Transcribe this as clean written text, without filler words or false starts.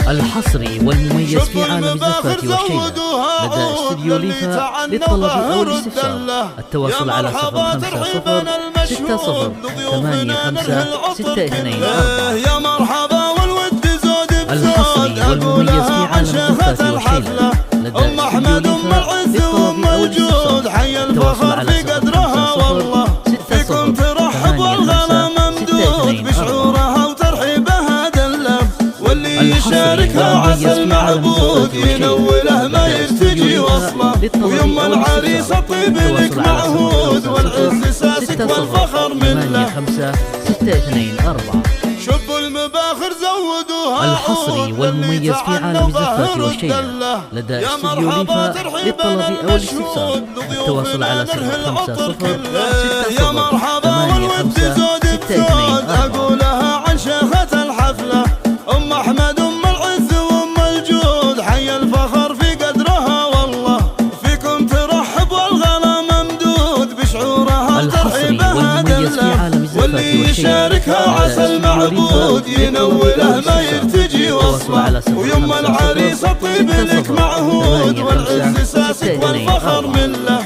الحصري والمميز في عالم الزفات والشيلة لدى استديو ليفا للطلب أو الاستفسار التواصل على 050 60 يا مرحبا والود زود الحصري والمميز في عالم الزفات والشيلة لدى استديو ليفا للطلب أو الاستفسار حي الفخر في قدرها والله فيكم ترحب والغلا ممدود بشعورها وترحيبها دلب واللي يشاركها عسى المعبود ينوله ما يرتجي وصله ويم العريس الطيب لك معهود والعز ساسك والفخر منه 5 6 2 4. شب المباخر زودوها الحصري والمميز في عالم الزفات والشيلة لدى استديو ليفا للطلب أو الاستفسار التواصل على 050 يا مرحبا والود زود الزود أقولها عن شيخة الحفلة أم أحمد أم العز وأم الجود حي الفخر في قدرها والله فيكم ترحب والغلا ممدود بشعورها ترحيبها دلة واللي يشاركها عسى المعبود ينوله ما يرتجي وصله ويم العريس الطيب لك معهود والعز ساسك والفخر منه